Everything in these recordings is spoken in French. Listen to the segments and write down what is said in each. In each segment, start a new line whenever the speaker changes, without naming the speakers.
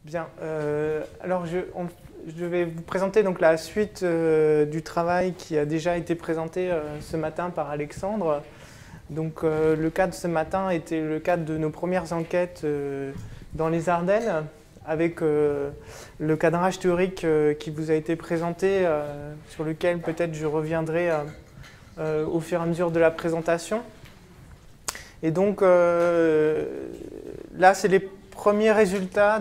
Bien. Alors, je vais vous présenter donc la suite du travail qui a déjà été présenté ce matin par Alexandre. Donc, le cadre de ce matin était le cadre de nos premières enquêtes dans les Ardennes, avec le cadrage théorique qui vous a été présenté, sur lequel peut-être je reviendrai au fur et à mesure de la présentation. Et donc, là, c'est les premiers résultats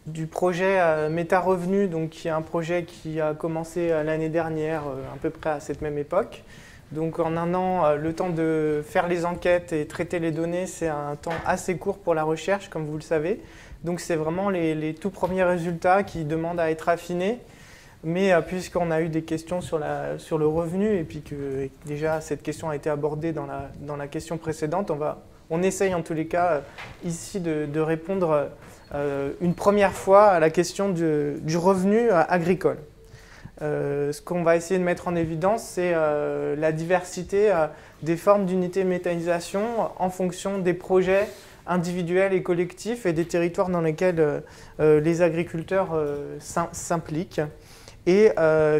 du projet Méta-Revenu, donc qui est un projet qui a commencé l'année dernière, à peu près à cette même époque. Donc en un an, le temps de faire les enquêtes et traiter les données, c'est un temps assez court pour la recherche, comme vous le savez. Donc c'est vraiment les tout premiers résultats qui demandent à être affinés. Mais puisqu'on a eu des questions sur le revenu, et puis que déjà cette question a été abordée dans la question précédente, on essaye en tous les cas ici de répondre une première fois à la question du revenu agricole. Ce qu'on va essayer de mettre en évidence, c'est la diversité des formes d'unités de méthanisation en fonction des projets individuels et collectifs et des territoires dans lesquels les agriculteurs s'impliquent. Et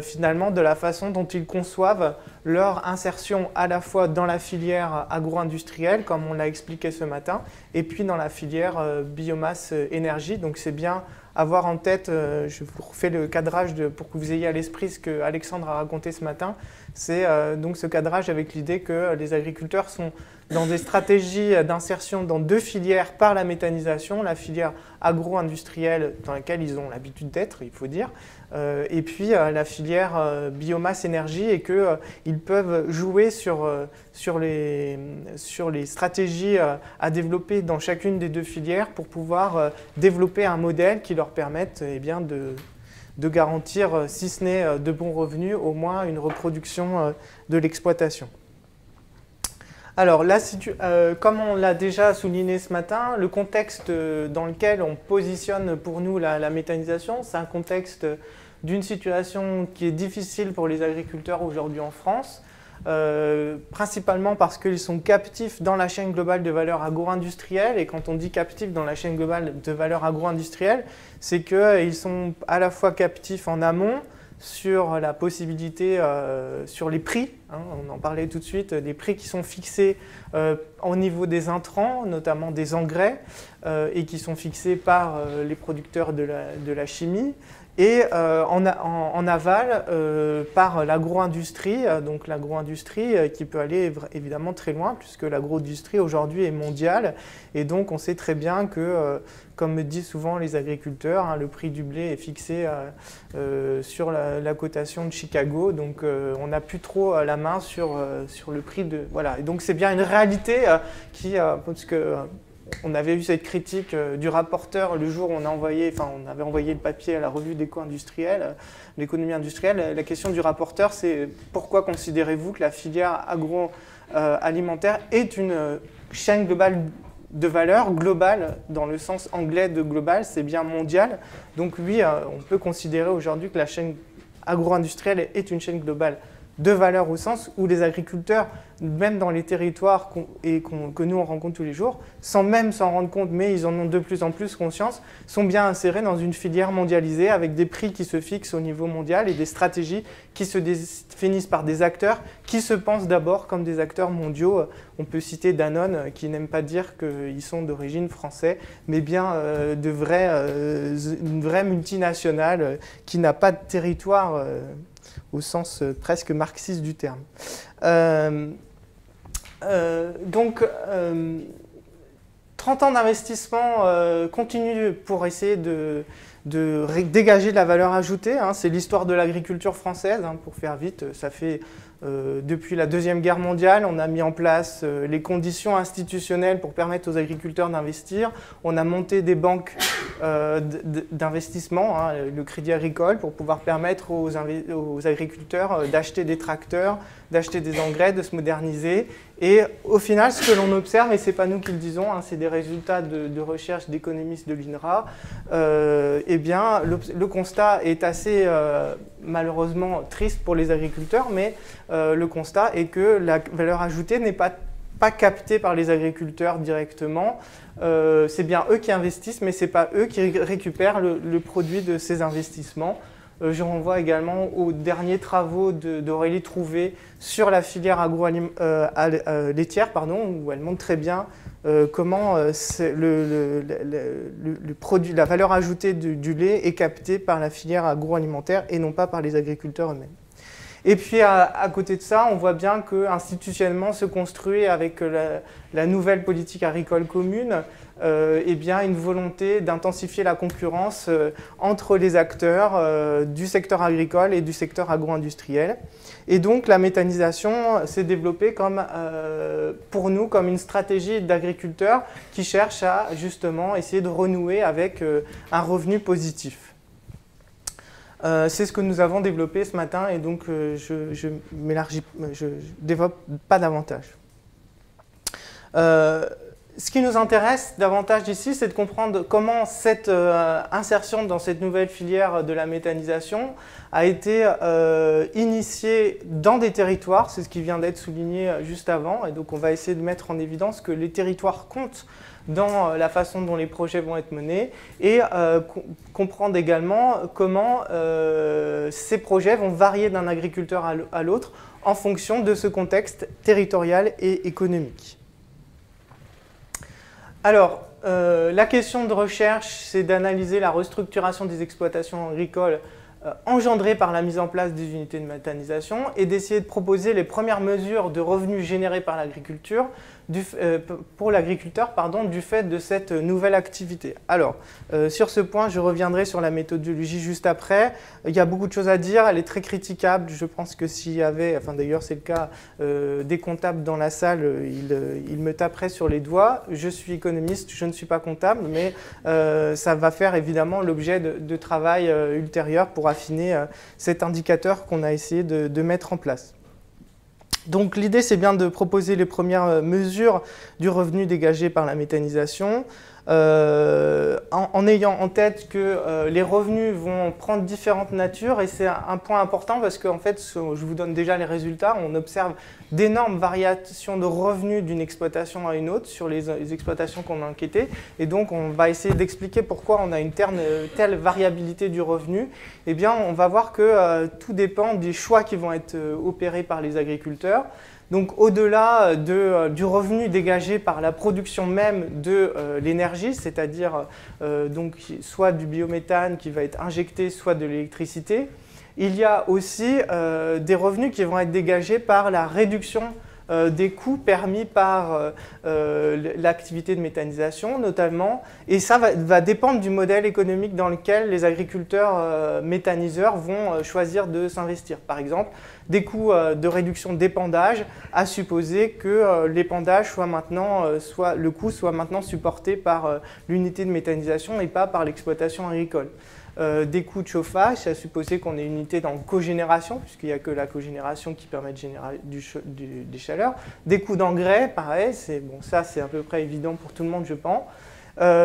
finalement de la façon dont ils conçoivent leur insertion à la fois dans la filière agro-industrielle, comme on l'a expliqué ce matin, et puis dans la filière biomasse-énergie. Donc c'est bien avoir en tête, je vous refais le cadrage pour que vous ayez à l'esprit ce que Alexandre a raconté ce matin, c'est donc ce cadrage avec l'idée que les agriculteurs sont dans des stratégies d'insertion dans deux filières par la méthanisation, la filière agro-industrielle dans laquelle ils ont l'habitude d'être, il faut dire, et puis la filière biomasse-énergie, et qu'ils peuvent jouer sur les stratégies à développer dans chacune des deux filières pour pouvoir développer un modèle qui leur permette bien, de garantir, si ce n'est de bons revenus, au moins une reproduction de l'exploitation. Alors là, comme on l'a déjà souligné ce matin, le contexte dans lequel on positionne pour nous la méthanisation, c'est un contexte d'une situation qui est difficile pour les agriculteurs aujourd'hui en France, principalement parce qu'ils sont captifs dans la chaîne globale de valeur agro-industrielle. Et quand on dit captifs dans la chaîne globale de valeur agro-industrielle, c'est qu'ils sont à la fois captifs en amont, sur la possibilité, sur les prix, hein, on en parlait tout de suite, des prix qui sont fixés au niveau des intrants, notamment des engrais, et qui sont fixés par les producteurs de la chimie, et en aval par l'agro-industrie, donc l'agro-industrie qui peut aller évidemment très loin, puisque l'agro-industrie aujourd'hui est mondiale, et donc on sait très bien que, comme me disent souvent les agriculteurs, hein, le prix du blé est fixé sur la cotation de Chicago, donc on n'a plus trop la main sur le prix de... Voilà, et donc c'est bien une réalité parce que... On avait eu cette critique du rapporteur le jour où on avait envoyé le papier à la revue d'éco-industrielle, l'économie industrielle. La question du rapporteur, c'est pourquoi considérez-vous que la filière agroalimentaire est une chaîne globale de valeur, globale, dans le sens anglais de global, c'est bien mondial. Donc oui, on peut considérer aujourd'hui que la chaîne agro-industrielle est une chaîne globale de valeur, au sens où les agriculteurs, même dans les territoires que nous on rencontre tous les jours, sans même s'en rendre compte, mais ils en ont de plus en plus conscience, sont bien insérés dans une filière mondialisée avec des prix qui se fixent au niveau mondial et des stratégies qui se définissent par des acteurs qui se pensent d'abord comme des acteurs mondiaux. On peut citer Danone, qui n'aime pas dire qu'ils sont d'origine française, mais bien une vraie multinationale qui n'a pas de territoire au sens presque marxiste du terme. Donc, 30 ans d'investissement continu pour essayer de dégager de la valeur ajoutée. Hein. C'est l'histoire de l'agriculture française, hein, pour faire vite. Ça fait depuis la Deuxième Guerre mondiale, on a mis en place les conditions institutionnelles pour permettre aux agriculteurs d'investir. On a monté des banques d'investissement, hein, le Crédit Agricole, pour pouvoir permettre aux agriculteurs d'acheter des tracteurs, d'acheter des engrais, de se moderniser. Et au final, ce que l'on observe, et ce n'est pas nous qui le disons, hein, c'est des résultats de recherche d'économistes de l'INRA, eh bien, le constat est assez malheureusement triste pour les agriculteurs, mais le constat est que la valeur ajoutée n'est pas pas captés par les agriculteurs directement. C'est bien eux qui investissent, mais ce n'est pas eux qui récupèrent le produit de ces investissements. Je renvoie également aux derniers travaux d'Aurélie Trouvé sur la filière laitière, où elle montre très bien comment la valeur ajoutée du lait est captée par la filière agroalimentaire et non pas par les agriculteurs eux-mêmes. Et puis à côté de ça, on voit bien qu'institutionnellement se construit avec la nouvelle politique agricole commune une volonté d'intensifier la concurrence entre les acteurs du secteur agricole et du secteur agro-industriel. Et donc la méthanisation s'est développée pour nous comme une stratégie d'agriculteurs qui cherche à justement essayer de renouer avec un revenu positif. C'est ce que nous avons développé ce matin et donc je développe pas davantage. Ce qui nous intéresse davantage ici, c'est de comprendre comment cette insertion dans cette nouvelle filière de la méthanisation a été initiée dans des territoires, c'est ce qui vient d'être souligné juste avant, et donc on va essayer de mettre en évidence que les territoires comptent dans la façon dont les projets vont être menés et comprendre également comment ces projets vont varier d'un agriculteur à l'autre en fonction de ce contexte territorial et économique. Alors, la question de recherche, c'est d'analyser la restructuration des exploitations agricoles engendrée par la mise en place des unités de méthanisation et d'essayer de proposer les premières mesures de revenus générés par l'agriculture pour l'agriculteur du fait de cette nouvelle activité. Alors, sur ce point, je reviendrai sur la méthodologie juste après. Il y a beaucoup de choses à dire, elle est très critiquable. Je pense que s'il y avait, d'ailleurs c'est le cas, des comptables dans la salle, ils me taperaient sur les doigts. Je suis économiste, je ne suis pas comptable, mais ça va faire évidemment l'objet de travail ultérieur pour affiner cet indicateur qu'on a essayé de mettre en place. Donc l'idée, c'est bien de proposer les premières mesures du revenu dégagé par la méthanisation, en ayant en tête que les revenus vont prendre différentes natures, et c'est un point important parce qu'en fait, je vous donne déjà les résultats, on observe d'énormes variations de revenus d'une exploitation à une autre sur les exploitations qu'on a enquêtées, et donc on va essayer d'expliquer pourquoi on a une telle variabilité du revenu. Eh bien, on va voir que tout dépend des choix qui vont être opérés par les agriculteurs. Donc au-delà du revenu dégagé par la production même de l'énergie, c'est-à-dire soit du biométhane qui va être injecté, soit de l'électricité, il y a aussi des revenus qui vont être dégagés par la réduction des coûts permis par l'activité de méthanisation notamment, et ça va dépendre du modèle économique dans lequel les agriculteurs méthaniseurs vont choisir de s'investir. Par exemple, des coûts de réduction d'épandage, à supposer que l'épandage le coût soit maintenant supporté par l'unité de méthanisation et pas par l'exploitation agricole. Des coûts de chauffage, à supposer qu'on ait une unité dans cogénération, puisqu'il n'y a que la cogénération qui permet de générer des chaleurs. Des coûts d'engrais, pareil, ça c'est à peu près évident pour tout le monde, je pense.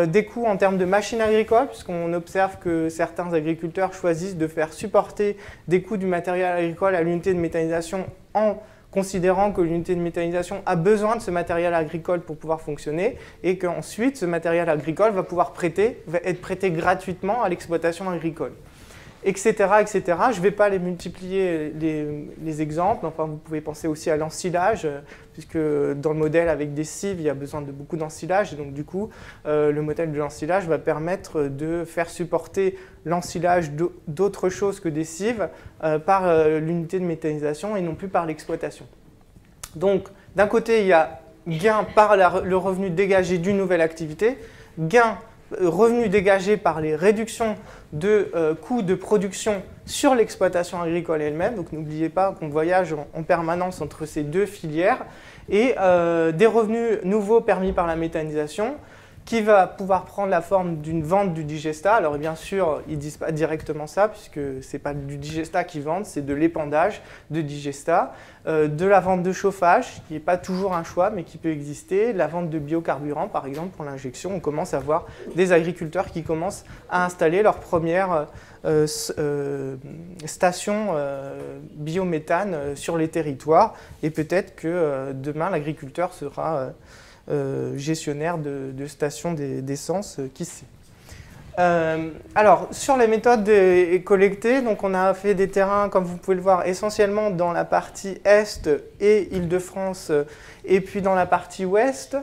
Des coûts en termes de machines agricoles, puisqu'on observe que certains agriculteurs choisissent de faire supporter des coûts du matériel agricole à l'unité de méthanisation en considérant que l'unité de méthanisation a besoin de ce matériel agricole pour pouvoir fonctionner et qu'ensuite ce matériel agricole va être prêté gratuitement à l'exploitation agricole, etc., etc. Je ne vais pas les multiplier les exemples, enfin vous pouvez penser aussi à l'ensilage, puisque dans le modèle avec des cives, il y a besoin de beaucoup d'ensilage, et donc du coup, le modèle de l'ensilage va permettre de faire supporter l'ensilage d'autres choses que des cives par l'unité de méthanisation et non plus par l'exploitation. Donc, d'un côté, il y a gain par le revenu dégagé d'une nouvelle activité, gain revenu dégagé par les réductions de coûts de production sur l'exploitation agricole elle-même. Donc n'oubliez pas qu'on voyage en permanence entre ces deux filières, et des revenus nouveaux permis par la méthanisation qui va pouvoir prendre la forme d'une vente du digestat. Alors bien sûr, ils ne disent pas directement ça, puisque ce n'est pas du digestat qu'ils vendent, c'est de l'épandage de digestat, de la vente de chauffage, qui n'est pas toujours un choix, mais qui peut exister, la vente de biocarburants, par exemple, pour l'injection. On commence à voir des agriculteurs qui commencent à installer leur première station biométhane sur les territoires, et peut-être que demain, l'agriculteur sera gestionnaire de stations d'essence, qui sait. Alors, sur les méthodes collectées, donc on a fait des terrains, comme vous pouvez le voir, essentiellement dans la partie Est et Île-de-France, et puis dans la partie Ouest.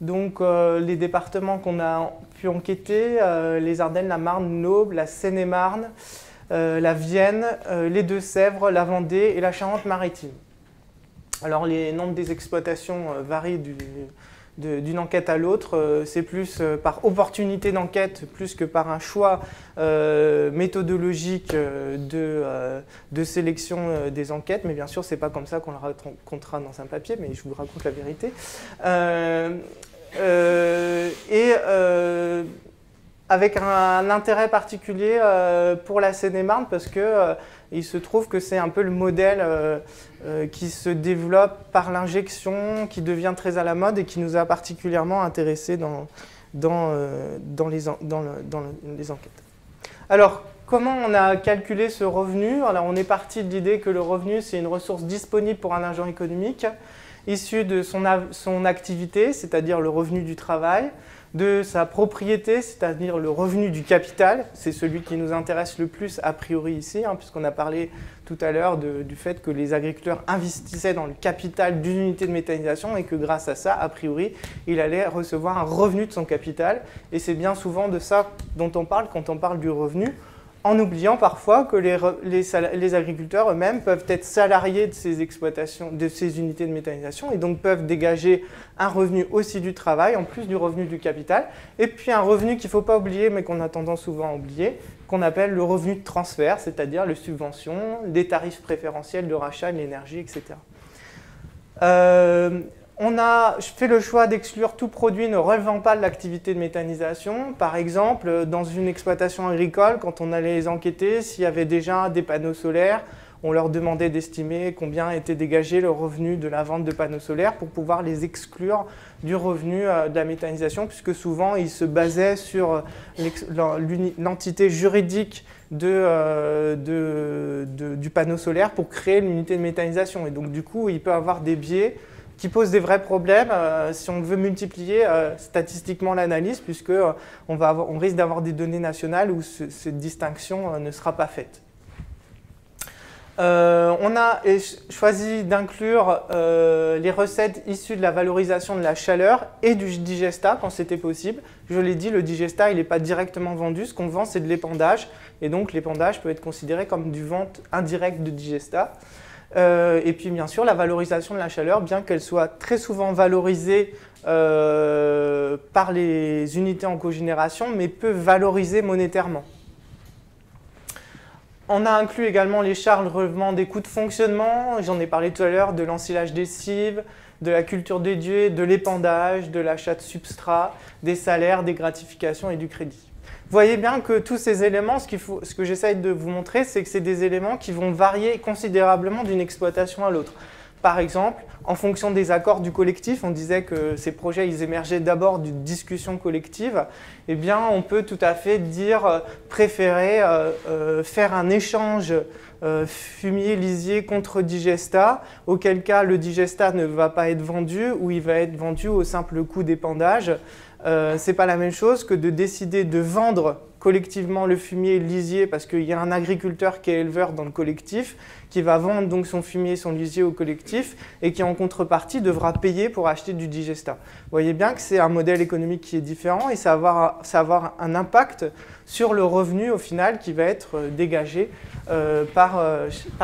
Donc, les départements qu'on a pu enquêter, les Ardennes, la Marne, l'Aube, la Seine-et-Marne, la Vienne, les Deux-Sèvres, la Vendée et la Charente-Maritime. Alors, les nombres des exploitations varient d'une enquête à l'autre, c'est plus par opportunité d'enquête plus que par un choix méthodologique de sélection des enquêtes, mais bien sûr c'est pas comme ça qu'on le racontera dans un papier, mais je vous raconte la vérité. Avec un intérêt particulier pour la Seine-et-Marne, parce que il se trouve que c'est un peu le modèle qui se développe par l'injection, qui devient très à la mode et qui nous a particulièrement intéressés dans les enquêtes. Alors, comment on a calculé ce revenu? Alors, on est parti de l'idée que le revenu, c'est une ressource disponible pour un agent économique, issu de son activité, c'est-à-dire le revenu du travail, de sa propriété, c'est-à-dire le revenu du capital, c'est celui qui nous intéresse le plus a priori ici, puisqu'on a parlé tout à l'heure du fait que les agriculteurs investissaient dans le capital d'une unité de méthanisation et que grâce à ça, a priori, il allait recevoir un revenu de son capital. Et c'est bien souvent de ça dont on parle quand on parle du revenu, en oubliant parfois que les agriculteurs eux-mêmes peuvent être salariés de ces exploitations, de ces unités de méthanisation, et donc peuvent dégager un revenu aussi du travail, en plus du revenu du capital, et puis un revenu qu'il ne faut pas oublier, mais qu'on a tendance souvent à oublier, qu'on appelle le revenu de transfert, c'est-à-dire les subventions, les tarifs préférentiels de rachat de l'énergie, etc. On a fait le choix d'exclure tout produit ne relevant pas de l'activité de méthanisation. Par exemple, dans une exploitation agricole, quand on allait les enquêter, s'il y avait déjà des panneaux solaires, on leur demandait d'estimer combien était dégagé le revenu de la vente de panneaux solaires pour pouvoir les exclure du revenu de la méthanisation, puisque souvent ils se basaient sur l'entité juridique du panneau solaire pour créer l'unité de méthanisation. Et donc du coup, il peut y avoir des biais qui posent des vrais problèmes si on veut multiplier statistiquement l'analyse, puisqu'on risque d'avoir des données nationales où cette distinction ne sera pas faite. On a choisi d'inclure les recettes issues de la valorisation de la chaleur et du digestat quand c'était possible. Je l'ai dit, le digestat il n'est pas directement vendu, ce qu'on vend c'est de l'épandage, et donc l'épandage peut être considéré comme du vente indirecte de digestat. Et puis bien sûr la valorisation de la chaleur, bien qu'elle soit très souvent valorisée par les unités en cogénération, mais peut valoriser monétairement. On a inclus également les charges relevant des coûts de fonctionnement, j'en ai parlé tout à l'heure, de l'ensilage des cives, de la culture dédiée, de l'épandage, de l'achat de substrats, des salaires, des gratifications et du crédit. Vous voyez bien que tous ces éléments, ce que j'essaye de vous montrer, c'est que c'est des éléments qui vont varier considérablement d'une exploitation à l'autre. Par exemple, en fonction des accords du collectif, on disait que ces projets ils émergeaient d'abord d'une discussion collective, eh bien on peut tout à fait dire préférer faire un échange fumier-lisier contre digestat, auquel cas le digestat ne va pas être vendu ou il va être vendu au simple coût d'épandage. Ce n'est pas la même chose que de décider de vendre collectivement le fumier lisier parce qu'il y a un agriculteur qui est éleveur dans le collectif qui va vendre donc son fumier et son lisier au collectif et qui en contrepartie devra payer pour acheter du digestat. Vous voyez bien que c'est un modèle économique qui est différent et ça va avoir un impact sur le revenu au final qui va être dégagé par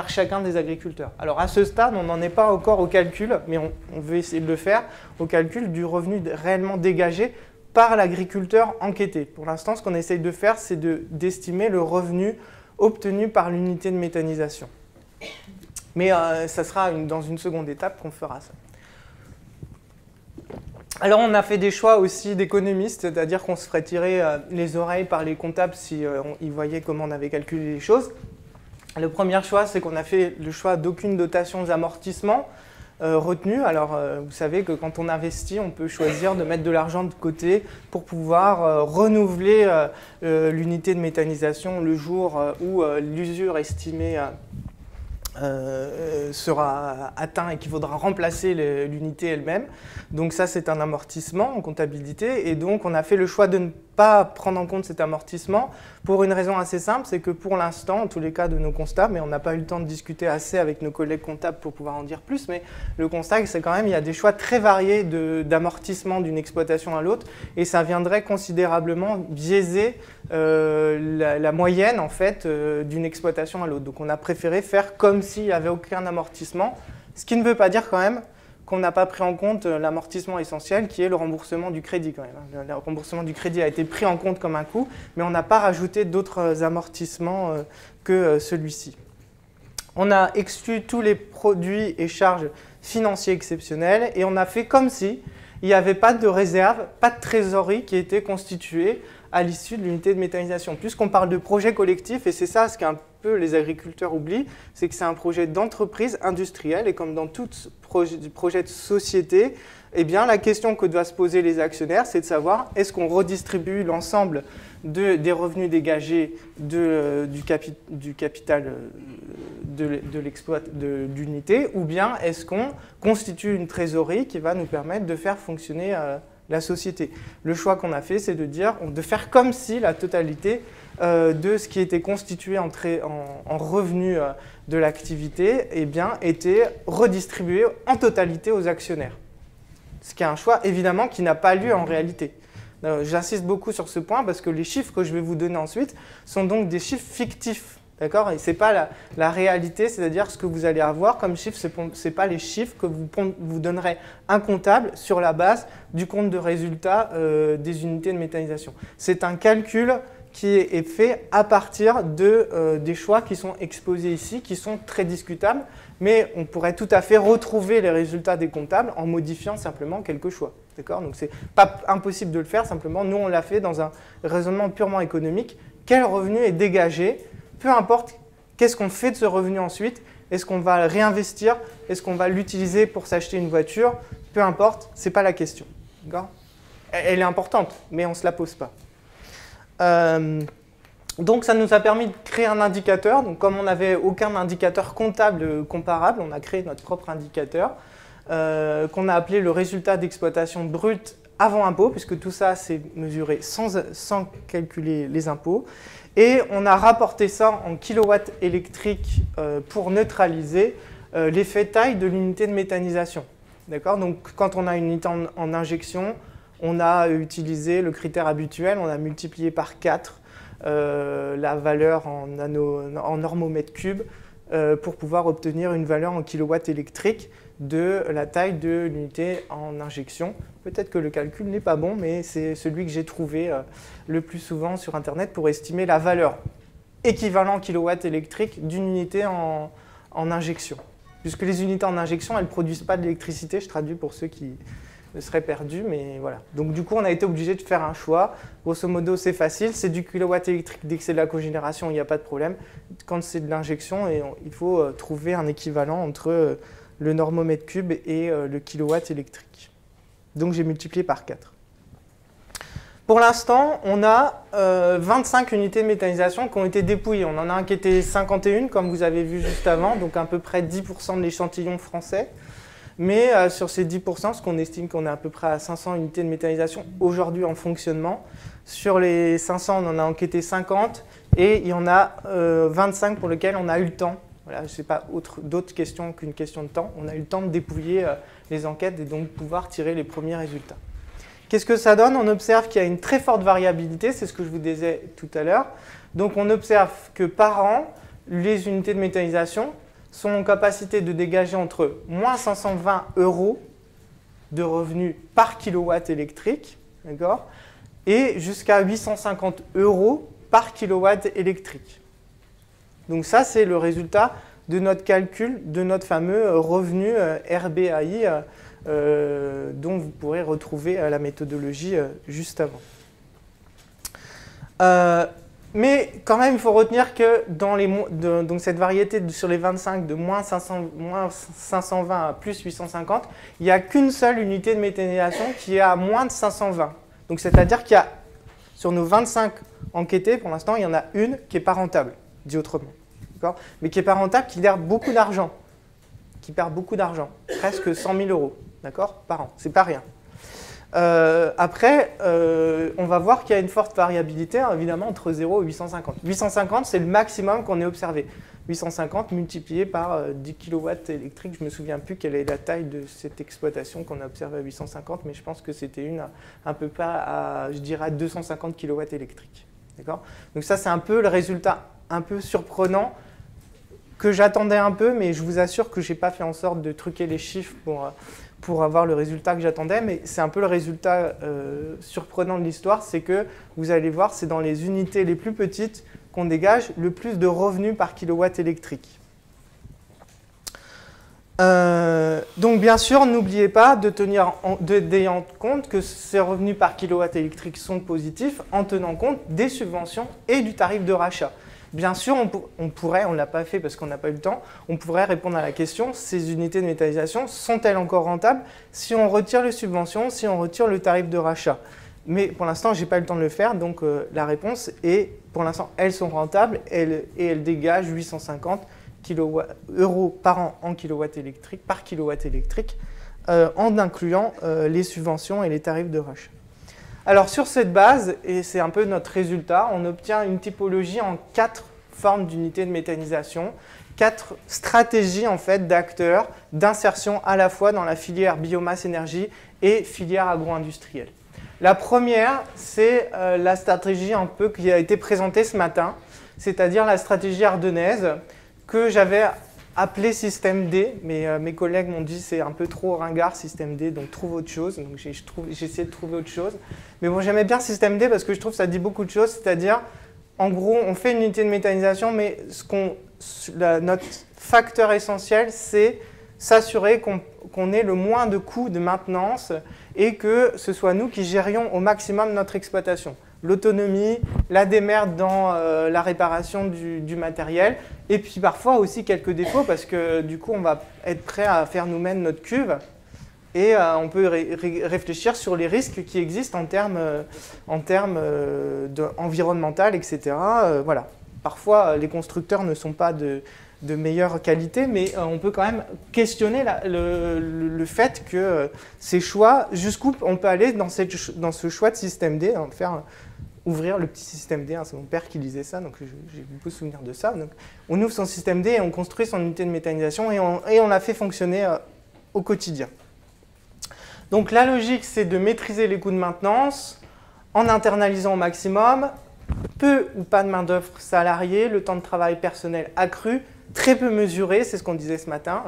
chacun des agriculteurs. Alors à ce stade, on n'en est pas encore au calcul, mais on veut essayer de le faire, au calcul du revenu réellement dégagé par l'agriculteur enquêté. Pour l'instant, ce qu'on essaye de faire, c'est d'estimer le revenu obtenu par l'unité de méthanisation. Mais ça sera dans une seconde étape qu'on fera ça. Alors on a fait des choix aussi d'économistes, c'est-à-dire qu'on se ferait tirer les oreilles par les comptables si ils voyaient comment on avait calculé les choses. Le premier choix, c'est qu'on a fait le choix d'aucune dotation d'amortissement retenue. Alors vous savez que quand on investit, on peut choisir de mettre de l'argent de côté pour pouvoir renouveler l'unité de méthanisation le jour où l'usure estimée sera atteint et qu'il faudra remplacer l'unité elle-même. Donc ça, c'est un amortissement en comptabilité. Et donc, on a fait le choix de ne pas prendre en compte cet amortissement pour une raison assez simple, c'est que pour l'instant, en tous les cas de nos constats, mais on n'a pas eu le temps de discuter assez avec nos collègues comptables pour pouvoir en dire plus, mais le constat, c'est quand même qu'il y a des choix très variés d'amortissement d'une exploitation à l'autre, et ça viendrait considérablement biaiser la moyenne en fait, d'une exploitation à l'autre. Donc on a préféré faire comme s'il n'y avait aucun amortissement, ce qui ne veut pas dire quand même qu'on n'a pas pris en compte l'amortissement essentiel qui est le remboursement du crédit quand même. Le remboursement du crédit a été pris en compte comme un coût, mais on n'a pas rajouté d'autres amortissements que celui-ci. On a exclu tous les produits et charges financiers exceptionnels et on a fait comme si il n'y avait pas de réserve, pas de trésorerie qui était constituée à l'issue de l'unité de méthanisation. Puisqu'on parle de projet collectif, et c'est ça ce qu'un peu les agriculteurs oublient, c'est que c'est un projet d'entreprise industrielle, et comme dans tout projet de société, eh bien, la question que doivent se poser les actionnaires, c'est de savoir est-ce qu'on redistribue l'ensemble des revenus dégagés du capital de l'unité, ou bien est-ce qu'on constitue une trésorerie qui va nous permettre de faire fonctionner la société. Le choix qu'on a fait, c'est de faire comme si la totalité de ce qui était constitué en revenus de l'activité eh bien, était redistribué en totalité aux actionnaires. Ce qui est un choix, évidemment, qui n'a pas lieu en réalité. J'insiste beaucoup sur ce point parce que les chiffres que je vais vous donner ensuite sont donc des chiffres fictifs. D'accord ? Et ce n'est pas la réalité, c'est-à-dire ce que vous allez avoir comme chiffre, ce n'est pas les chiffres que vous donnerez un comptable sur la base du compte de résultat des unités de méthanisation. C'est un calcul qui est fait à partir des choix qui sont exposés ici, qui sont très discutables, mais on pourrait tout à fait retrouver les résultats des comptables en modifiant simplement quelques choix. D'accord ? Donc ce n'est pas impossible de le faire, simplement nous on l'a fait dans un raisonnement purement économique. Quel revenu est dégagé ? Peu importe qu'est-ce qu'on fait de ce revenu ensuite, est-ce qu'on va le réinvestir, est-ce qu'on va l'utiliser pour s'acheter une voiture, peu importe, ce n'est pas la question. Elle est importante, mais on ne se la pose pas. Donc ça nous a permis de créer un indicateur. Donc, comme on n'avait aucun indicateur comptable comparable, on a créé notre propre indicateur qu'on a appelé le résultat d'exploitation brut avant impôt, puisque tout ça c'est mesuré sans calculer les impôts. Et on a rapporté ça en kilowatts électriques pour neutraliser l'effet taille de l'unité de méthanisation. Donc quand on a une unité en injection, on a utilisé le critère habituel, on a multiplié par 4 la valeur en normomètre cube pour pouvoir obtenir une valeur en kilowatts électriques de la taille de l'unité en injection. Peut-être que le calcul n'est pas bon, mais c'est celui que j'ai trouvé le plus souvent sur Internet pour estimer la valeur équivalent kilowatts électrique d'une unité en injection. Puisque les unités en injection, elles ne produisent pas d'électricité, je traduis pour ceux qui seraient perdus, mais voilà. Donc du coup, on a été obligé de faire un choix. Grosso modo, c'est facile, c'est du kilowatt électrique. Dès que c'est de la cogénération, il n'y a pas de problème. Quand c'est de l'injection, il faut trouver un équivalent entre le normomètre cube et le kilowatt électrique. Donc j'ai multiplié par 4. Pour l'instant, on a 25 unités de méthanisation qui ont été dépouillées. On en a un qui était 51, comme vous avez vu juste avant, donc à peu près 10% de l'échantillon français. Mais sur ces 10%, ce qu'on estime qu'on est à peu près à 500 unités de méthanisation aujourd'hui en fonctionnement. Sur les 500, on en a enquêté 50 et il y en a 25 pour lesquels on a eu le temps. Voilà, je ne sais pas d'autres questions qu'une question de temps. On a eu le temps de dépouiller les enquêtes et donc pouvoir tirer les premiers résultats. Qu'est-ce que ça donne? On observe qu'il y a une très forte variabilité, c'est ce que je vous disais tout à l'heure. Donc on observe que par an, les unités de méthanisation sont en capacité de dégager entre moins 520 € de revenus par kilowatt électrique, et jusqu'à 850 € par kilowatt électrique. Donc ça, c'est le résultat de notre calcul de notre fameux revenu RBAI dont vous pourrez retrouver la méthodologie juste avant. Mais quand même, il faut retenir que dans donc cette variété sur les 25 de moins 520 à plus 850, il n'y a qu'une seule unité de méthanisation qui est à moins de 520. Donc c'est-à-dire qu'il y a, sur nos 25 enquêtés, pour l'instant, il y en a une qui n'est pas rentable, dit autrement. Mais qui n'est pas rentable, qui perd beaucoup d'argent. Presque 100 000 euros, par an. C'est pas rien. Après, on va voir qu'il y a une forte variabilité, évidemment, entre 0 et 850. 850, c'est le maximum qu'on ait observé. 850 multiplié par 10 kW électriques. Je ne me souviens plus quelle est la taille de cette exploitation qu'on a observée à 850, mais je pense que c'était une à peu près à, je dirais, 250 kW électriques. Donc ça, c'est un peu le résultat un peu surprenant que j'attendais un peu, mais je vous assure que je n'ai pas fait en sorte de truquer les chiffres pour avoir le résultat que j'attendais, mais c'est un peu le résultat surprenant de l'histoire, c'est que, vous allez voir, c'est dans les unités les plus petites qu'on dégage le plus de revenus par kilowatt électrique. Donc bien sûr, n'oubliez pas de tenir en compte que ces revenus par kilowatt électrique sont positifs en tenant compte des subventions et du tarif de rachat. Bien sûr, on pourrait, on ne l'a pas fait parce qu'on n'a pas eu le temps, on pourrait répondre à la question, ces unités de méthanisation sont-elles encore rentables si on retire les subventions, si on retire le tarif de rachat? Mais pour l'instant, je n'ai pas eu le temps de le faire, donc la réponse est, pour l'instant, elles sont rentables et elles dégagent 850 euros par an en par kilowatt électrique, en incluant les subventions et les tarifs de rachat. Alors sur cette base, et c'est un peu notre résultat, on obtient une typologie en 4 formes d'unités de méthanisation, 4 stratégies en fait d'acteurs d'insertion à la fois dans la filière biomasse-énergie et filière agro-industrielle. La première, c'est la stratégie un peu qui a été présentée ce matin, c'est-à-dire la stratégie ardennaise que j'avais appelée système D, mais mes collègues m'ont dit c'est un peu trop ringard système D, donc trouve autre chose. Donc j'ai essayé de trouver autre chose. Mais bon, j'aimais bien système D parce que je trouve que ça dit beaucoup de choses, c'est-à-dire en gros on fait une unité de méthanisation, mais notre facteur essentiel c'est s'assurer qu'on ait le moins de coûts de maintenance et que ce soit nous qui gérions au maximum notre exploitation. L'autonomie, la démerde dans la réparation du matériel, et puis parfois aussi quelques défauts parce que du coup on va être prêt à faire nous-mêmes notre cuve et on peut réfléchir sur les risques qui existent en termes environnementaux, etc. Voilà. Parfois les constructeurs ne sont pas de meilleure qualité, mais on peut quand même questionner le fait que ces choix, jusqu'où on peut aller dans ce choix de système D, ouvrir le petit système D, hein, c'est mon père qui lisait ça, donc j'ai beaucoup de souvenirs de ça. Donc, on ouvre son système D et on construit son unité de méthanisation et on la fait fonctionner au quotidien. Donc la logique, c'est de maîtriser les coûts de maintenance en internalisant au maximum, peu ou pas de main-d'œuvre salariée, le temps de travail personnel accru, très peu mesuré, c'est ce qu'on disait ce matin,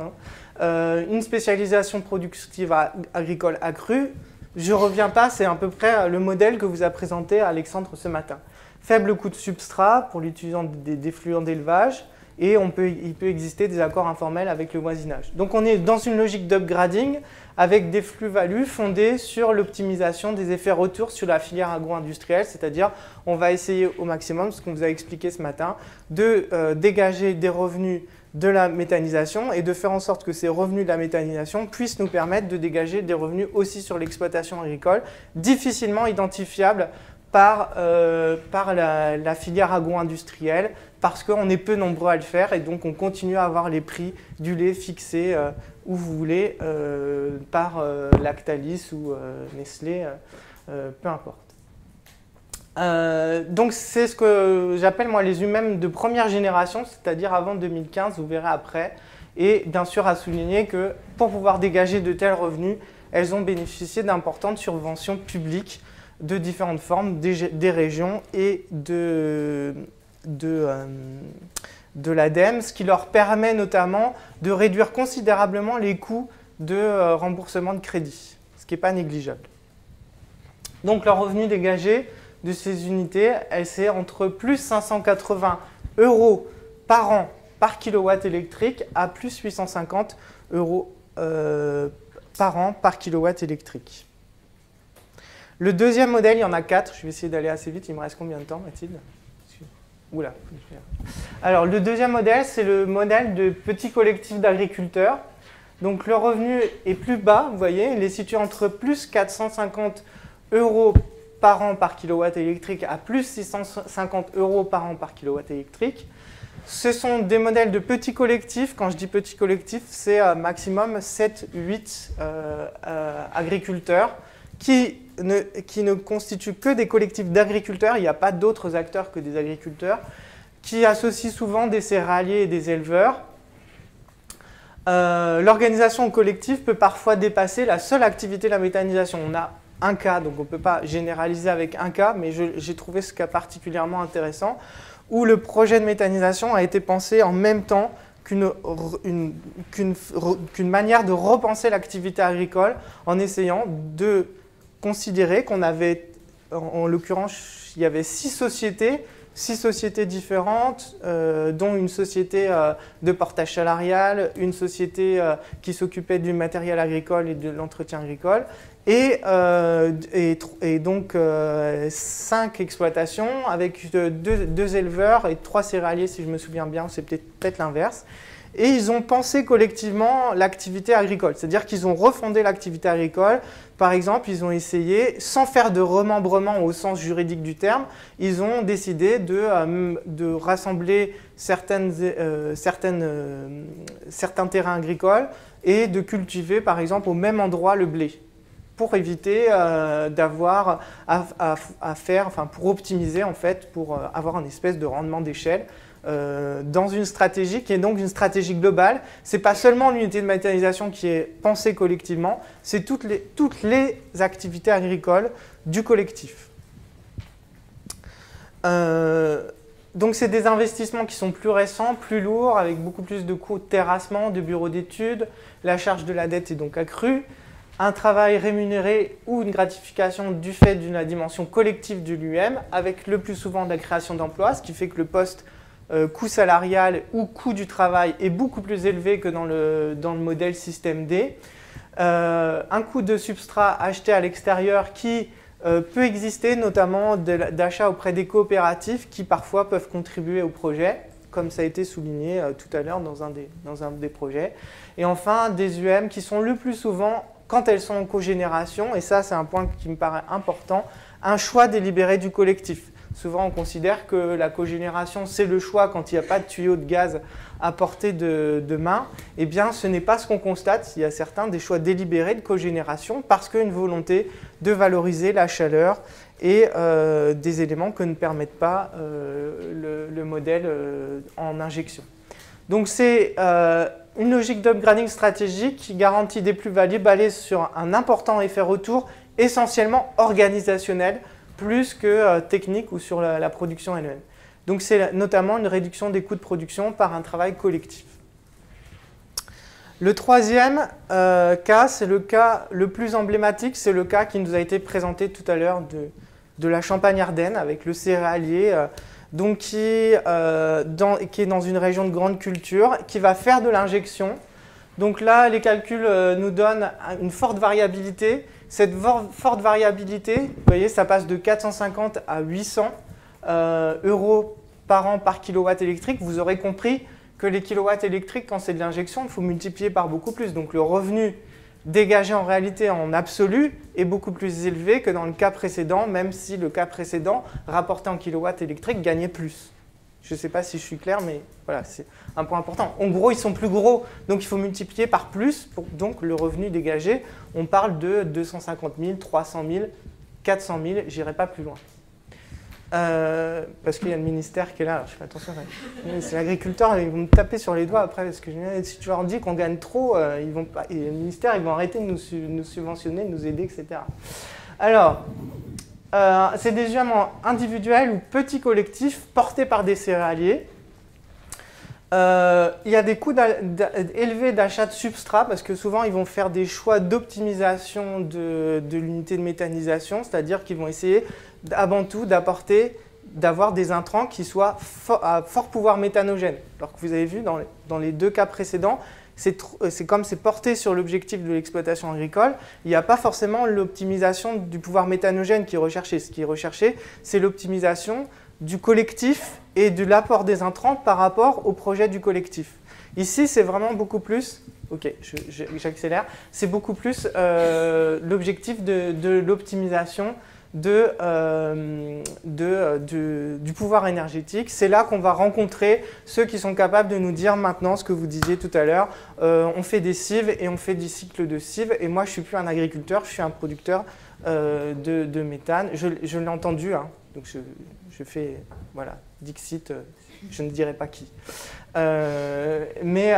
hein, une spécialisation productive agricole accrue. Je ne reviens pas, c'est à peu près le modèle que vous a présenté Alexandre ce matin. Faible coût de substrat pour l'utilisation des fluents d'élevage et il peut exister des accords informels avec le voisinage. Donc on est dans une logique d'upgrading avec des flux-values fondés sur l'optimisation des effets retour sur la filière agro-industrielle, c'est-à-dire on va essayer au maximum, ce qu'on vous a expliqué ce matin, de dégager des revenus de la méthanisation et de faire en sorte que ces revenus de la méthanisation puissent nous permettre de dégager des revenus aussi sur l'exploitation agricole, difficilement identifiables par la filière agro-industrielle parce qu'on est peu nombreux à le faire et donc on continue à avoir les prix du lait fixés où vous voulez par Lactalis ou Nestlé, peu importe. Donc c'est ce que j'appelle moi les UMM de première génération, c'est-à-dire avant 2015, vous verrez après. Et bien sûr à souligner que pour pouvoir dégager de tels revenus, elles ont bénéficié d'importantes subventions publiques de différentes formes, des régions et de l'ADEME, ce qui leur permet notamment de réduire considérablement les coûts de remboursement de crédit, ce qui n'est pas négligeable. Donc leur revenu dégagé de ces unités, c'est entre plus 580 € par an par kilowatt électrique à plus 850 € par an par kilowatt électrique. Le deuxième modèle, il y en a 4. Je vais essayer d'aller assez vite. Il me reste combien de temps, Mathilde? Oula. Alors, le deuxième modèle, c'est le modèle de petits collectifs d'agriculteurs. Donc, le revenu est plus bas, vous voyez. Il est situé entre plus 450 € par an par kilowatt électrique à plus 650 € par an par kilowatt électrique. Ce sont des modèles de petits collectifs. Quand je dis petits collectifs, c'est maximum 7-8 agriculteurs qui ne constituent que des collectifs d'agriculteurs. Il n'y a pas d'autres acteurs que des agriculteurs, qui associent souvent des céréaliers et des éleveurs. L'organisation collective peut parfois dépasser la seule activité de la méthanisation. On a un cas, donc on ne peut pas généraliser avec un cas, mais j'ai trouvé ce cas particulièrement intéressant, où le projet de méthanisation a été pensé en même temps qu'une manière de repenser l'activité agricole, en essayant de considérer qu'on avait, en l'occurrence, il y avait 6 sociétés différentes, dont une société de portage salarial, une société qui s'occupait du matériel agricole et de l'entretien agricole, et donc 5 exploitations avec 2 éleveurs et 3 céréaliers, si je me souviens bien, c'est peut-être l'inverse. Et ils ont pensé collectivement l'activité agricole, c'est-à-dire qu'ils ont refondé l'activité agricole. Par exemple, ils ont essayé, sans faire de remembrement au sens juridique du terme, ils ont décidé de rassembler certains terrains agricoles et de cultiver, par exemple, au même endroit le blé, pour éviter d'avoir à faire, enfin pour optimiser en fait, pour avoir un espèce de rendement d'échelle. Dans une stratégie qui est donc une stratégie globale. Ce n'est pas seulement l'unité de méthanisation qui est pensée collectivement, c'est toutes les activités agricoles du collectif. Donc c'est des investissements qui sont plus récents, plus lourds, avec beaucoup plus de coûts de terrassement, de bureaux d'études. La charge de la dette est donc accrue. Un travail rémunéré ou une gratification du fait d'une dimension collective de l'UM, avec le plus souvent de la création d'emplois, ce qui fait que le poste coût salarial ou coût du travail est beaucoup plus élevé que dans le modèle système D. Un coût de substrat acheté à l'extérieur qui peut exister, notamment d'achat auprès des coopératives qui parfois peuvent contribuer au projet, comme ça a été souligné tout à l'heure dans un des projets. Et enfin, des UM qui sont le plus souvent, quand elles sont en cogénération, et ça c'est un point qui me paraît important, un choix délibéré du collectif. Souvent, on considère que la cogénération, c'est le choix quand il n'y a pas de tuyau de gaz à portée de main. Eh bien, ce n'est pas ce qu'on constate. Il y a certains des choix délibérés de cogénération parce qu'il y a une volonté de valoriser la chaleur et des éléments que ne permettent pas le modèle en injection. Donc, c'est une logique d'upgrading stratégique qui garantit des plus-values basées sur un important effet retour, essentiellement organisationnel, plus que technique ou sur la production elle-même. Donc c'est notamment une réduction des coûts de production par un travail collectif. Le troisième cas, c'est le cas le plus emblématique, c'est le cas qui nous a été présenté tout à l'heure de la Champagne-Ardenne avec le céréalier donc qui est dans une région de grande culture, qui va faire de l'injection. Donc là, les calculs nous donnent une forte variabilité. Cette forte variabilité, vous voyez, ça passe de 450 à 800 € par an par kilowatt électrique. Vous aurez compris que les kilowatts électriques, quand c'est de l'injection, il faut multiplier par beaucoup plus. Donc le revenu dégagé en réalité en absolu est beaucoup plus élevé que dans le cas précédent, même si le cas précédent, rapporté en kilowatts électriques, gagnait plus. Je ne sais pas si je suis clair, mais voilà, c'est un point important. En gros, ils sont plus gros, donc il faut multiplier par plus. Donc le revenu dégagé, on parle de 250 000, 300 000, 400 000, je n'irai pas plus loin. Parce qu'il y a le ministère qui est là, alors je fais attention. C'est l'agriculteur, ils vont me taper sur les doigts après, parce que si tu leur dis qu'on gagne trop, ils vont pas, et le ministère, ils vont arrêter de nous subventionner, de nous aider, etc. Alors, c'est des UM individuels ou petits collectifs portés par des céréaliers. Il y a des coûts élevés d'achat de substrat parce que souvent ils vont faire des choix d'optimisation de l'unité de méthanisation, c'est-à-dire qu'ils vont essayer avant tout d'avoir des intrants qui soient à fort pouvoir méthanogène. Alors que vous avez vu dans les deux cas précédents, comme c'est porté sur l'objectif de l'exploitation agricole, il n'y a pas forcément l'optimisation du pouvoir méthanogène qui est recherché. Ce qui est recherché, c'est l'optimisation du collectif et de l'apport des intrants par rapport au projet du collectif. Ici, c'est vraiment beaucoup plus, ok, j'accélère, c'est beaucoup plus l'objectif de l'optimisation du pouvoir énergétique. C'est là qu'on va rencontrer ceux qui sont capables de nous dire maintenant ce que vous disiez tout à l'heure, on fait des cives et on fait des cycles de cives, et moi je ne suis plus un agriculteur, je suis un producteur de méthane. Je l'ai entendu, hein, donc je fais, voilà, Dixit, je ne dirai pas qui. Mais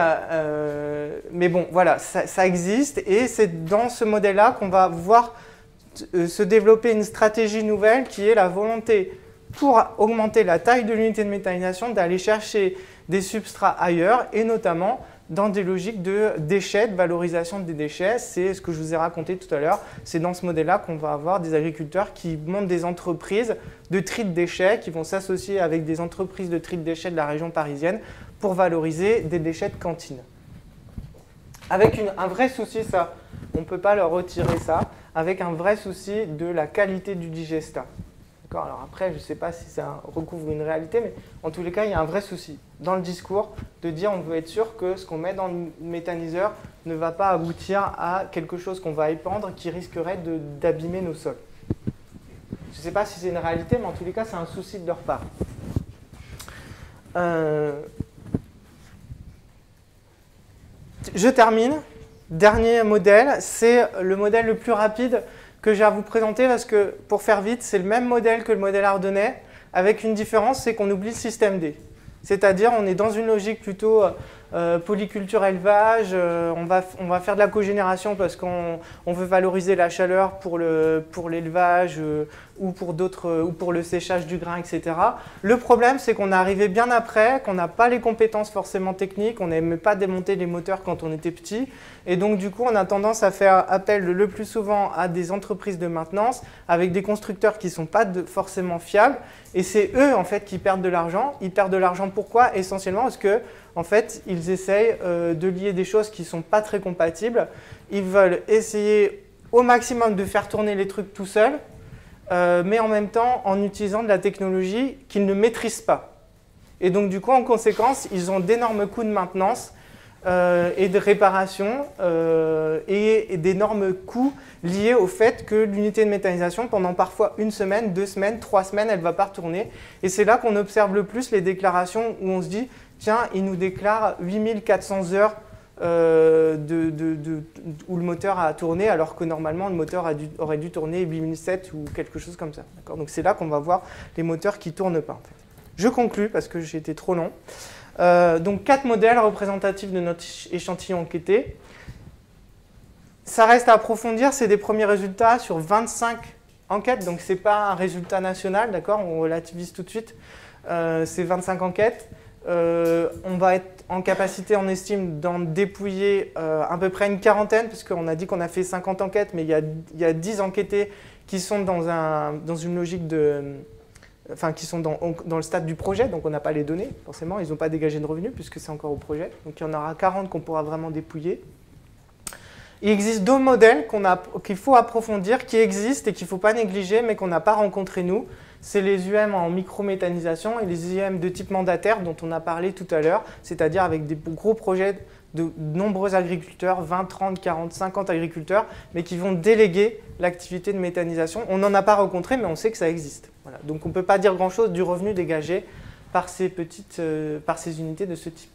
bon, voilà, ça existe, et c'est dans ce modèle-là qu'on va voir se développer une stratégie nouvelle qui est la volonté, pour augmenter la taille de l'unité de méthanisation, d'aller chercher des substrats ailleurs, et notamment dans des logiques de déchets, de valorisation des déchets. C'est ce que je vous ai raconté tout à l'heure. C'est dans ce modèle-là qu'on va avoir des agriculteurs qui montent des entreprises de tri de déchets, qui vont s'associer avec des entreprises de tri de déchets de la région parisienne pour valoriser des déchets de cantine. Avec un vrai souci, ça, on ne peut pas leur retirer ça, avec un vrai souci de la qualité du digestat. Alors après, je ne sais pas si ça recouvre une réalité, mais en tous les cas, il y a un vrai souci dans le discours de dire on veut être sûr que ce qu'on met dans le méthaniseur ne va pas aboutir à quelque chose qu'on va épandre qui risquerait d'abîmer nos sols. Je ne sais pas si c'est une réalité, mais en tous les cas, c'est un souci de leur part. Je termine. Dernier modèle, c'est le modèle le plus rapide que j'ai à vous présenter, parce que, pour faire vite, c'est le même modèle que le modèle ardennais, avec une différence, c'est qu'on oublie le système D. C'est-à-dire, on est dans une logique plutôt polyculture-élevage, on va faire de la cogénération parce qu'on veut valoriser la chaleur pour l'élevage ou pour le séchage du grain, etc. Le problème, c'est qu'on est arrivé bien après, qu'on n'a pas les compétences forcément techniques, on n'aimait pas démonter les moteurs quand on était petit, et donc du coup, on a tendance à faire appel le plus souvent à des entreprises de maintenance avec des constructeurs qui ne sont pas forcément fiables, et c'est eux en fait qui perdent de l'argent. Ils perdent de l'argent pourquoi? Essentiellement parce que en fait, ils essayent de lier des choses qui ne sont pas très compatibles. Ils veulent essayer au maximum de faire tourner les trucs tout seuls, mais en même temps en utilisant de la technologie qu'ils ne maîtrisent pas. Et donc du coup, en conséquence, ils ont d'énormes coûts de maintenance et de réparation et d'énormes coûts liés au fait que l'unité de méthanisation, pendant parfois 1 semaine, 2 semaines, 3 semaines, elle ne va pas retourner. Et c'est là qu'on observe le plus les déclarations où on se dit tiens, il nous déclare 8400 heures où le moteur a tourné, alors que normalement le moteur aurait dû tourner 8007 ou quelque chose comme ça. Donc c'est là qu'on va voir les moteurs qui ne tournent pas. En fait. Je conclus parce que j'ai été trop long. Donc 4 modèles représentatifs de notre échantillon enquêté. Ça reste à approfondir, c'est des premiers résultats sur 25 enquêtes, donc ce n'est pas un résultat national, d'accord, on relativise tout de suite, c'est 25 enquêtes. On va être en capacité, on estime, d'en dépouiller à peu près une quarantaine, puisqu'on a dit qu'on a fait 50 enquêtes, mais il y a 10 enquêtés qui sont dans une logique de... Enfin, qui sont dans le stade du projet, donc on n'a pas les données, forcément, ils n'ont pas dégagé de revenus, puisque c'est encore au projet. Donc il y en aura 40 qu'on pourra vraiment dépouiller. Il existe d'autres modèles qu'il faut approfondir, qui existent et qu'il ne faut pas négliger, mais qu'on n'a pas rencontrés nous. C'est les UM en microméthanisation et les UM de type mandataire dont on a parlé tout à l'heure, c'est-à-dire avec des gros projets de nombreux agriculteurs, 20, 30, 40, 50 agriculteurs, mais qui vont déléguer l'activité de méthanisation. On n'en a pas rencontré, mais on sait que ça existe. Voilà. Donc on ne peut pas dire grand-chose du revenu dégagé par ces unités de ce type.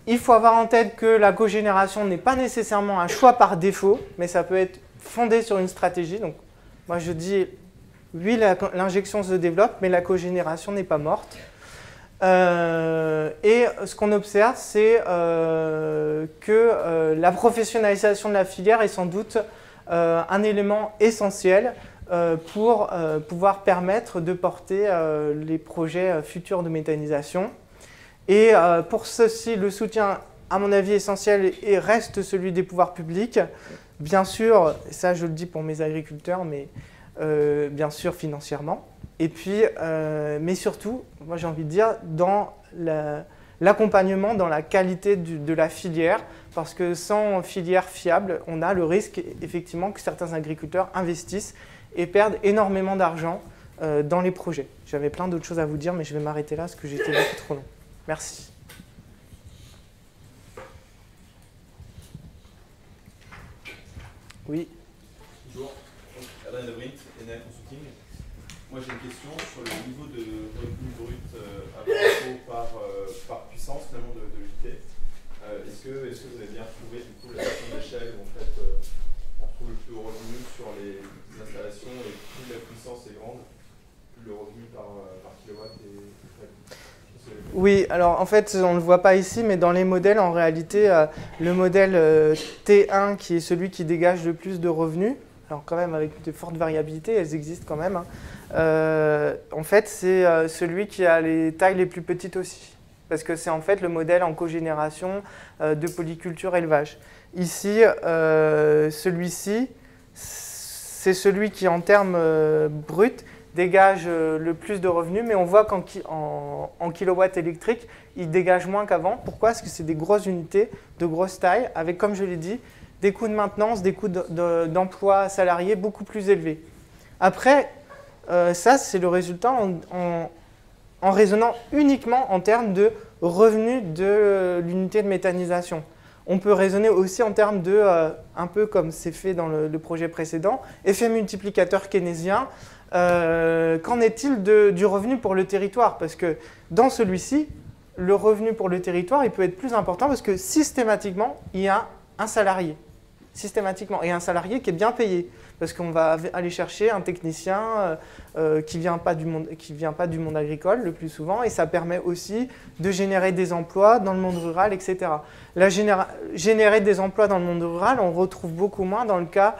Il faut avoir en tête que la cogénération n'est pas nécessairement un choix par défaut, mais ça peut être fondé sur une stratégie. Donc, moi, je dis, oui, l'injection se développe, mais la cogénération n'est pas morte. Et ce qu'on observe, c'est que la professionnalisation de la filière est sans doute un élément essentiel pour pouvoir permettre de porter les projets futurs de méthanisation. Et pour ceci, le soutien, à mon avis, essentiel et reste celui des pouvoirs publics. Bien sûr, ça je le dis pour mes agriculteurs, mais bien sûr financièrement. Et puis, mais surtout, moi j'ai envie de dire, dans l'accompagnement dans la qualité de la filière, parce que sans filière fiable, on a le risque effectivement que certains agriculteurs investissent et perdent énormément d'argent dans les projets. J'avais plein d'autres choses à vous dire, mais je vais m'arrêter là parce que j'étais beaucoup trop long. Merci. Oui.
Bonjour, Adrien de Brint, Enel Consulting. Moi j'ai une question sur le niveau de revenu brut à par puissance finalement de l'unité. Est-ce que vous avez bien trouvé du coup la notion d'échelle où en fait on trouve le plus haut revenu sur les installations et plus la puissance est grande, plus le revenu par kilowatt est faible?
Oui, alors en fait, on ne le voit pas ici, mais dans les modèles, en réalité, le modèle T1, qui est celui qui dégage le plus de revenus, alors quand même avec de fortes variabilités, elles existent quand même, hein, en fait, c'est celui qui a les tailles les plus petites aussi, parce que c'est en fait le modèle en cogénération de polyculture élevage. Ici, celui-ci, c'est celui qui, en termes bruts, dégage le plus de revenus, mais on voit qu'en kilowatts électriques, il dégage moins qu'avant. Pourquoi? Parce que c'est des grosses unités, de grosse taille, avec, comme je l'ai dit, des coûts de maintenance, des coûts d'emploi salariés beaucoup plus élevés. Après, ça, c'est le résultat en raisonnant uniquement en termes de revenus de l'unité de méthanisation. On peut raisonner aussi en termes de, un peu comme c'est fait dans le projet précédent, effet multiplicateur keynésien. Qu'en est-il du revenu pour le territoire? Parce que dans celui-ci, le revenu pour le territoire, il peut être plus important parce que systématiquement, il y a un salarié. Systématiquement. Et un salarié qui est bien payé. Parce qu'on va aller chercher un technicien qui ne vient pas du monde agricole le plus souvent. Et ça permet aussi de générer des emplois dans le monde rural, etc. Générer des emplois dans le monde rural, on retrouve beaucoup moins dans le cas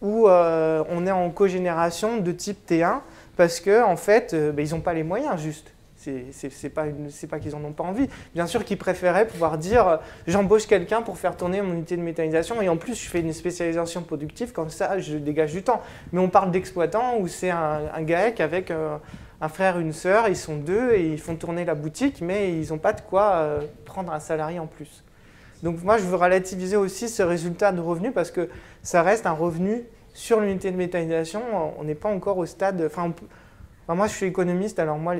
où on est en cogénération de type T1 parce qu'en en fait, ils n'ont pas les moyens juste. C'est pas qu'ils n'en ont pas envie. Bien sûr qu'ils préféraient pouvoir dire j'embauche quelqu'un pour faire tourner mon unité de méthanisation et en plus je fais une spécialisation productive, comme ça je dégage du temps. Mais on parle d'exploitants où c'est un GAEC avec un frère, une sœur, ils sont deux et ils font tourner la boutique mais ils n'ont pas de quoi prendre un salarié en plus. Donc moi je veux relativiser aussi ce résultat de revenu parce que ça reste un revenu sur l'unité de méthanisation. On n'est pas encore au stade… moi je suis économiste, alors moi…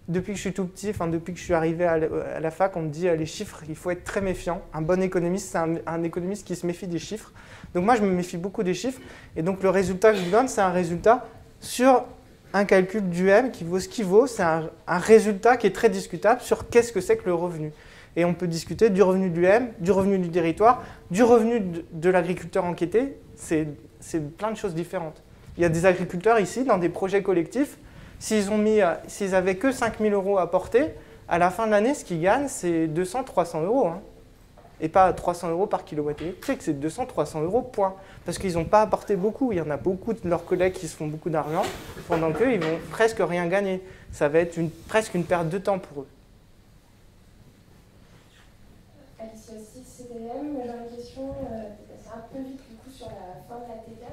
Depuis que je suis tout petit, depuis que je suis arrivé à la fac, on me dit les chiffres, il faut être très méfiant. Un bon économiste, c'est un économiste qui se méfie des chiffres. Donc moi, je me méfie beaucoup des chiffres. Et donc le résultat que je vous donne, c'est un résultat sur un calcul du M qui vaut ce qu'il vaut. C'est un résultat qui est très discutable sur qu'est-ce que c'est que le revenu. Et on peut discuter du revenu du M, du revenu du territoire, du revenu de l'agriculteur enquêté. C'est plein de choses différentes. Il y a des agriculteurs ici, dans des projets collectifs, s'ils n'avaient que 5 000 € à porter, à la fin de l'année, ce qu'ils gagnent, c'est 200-300 €. Hein. Et pas 300 € par kilowatt électrique, c'est 200-300 €, point. Parce qu'ils n'ont pas apporté beaucoup. Il y en a beaucoup de leurs collègues qui se font beaucoup d'argent, pendant qu'eux, ils vont presque rien gagner. Ça va être presque une perte de temps pour eux.
Alicia aussi, CDM. J'aurais une question, c'est un peu vite du coup sur la fin de la T4,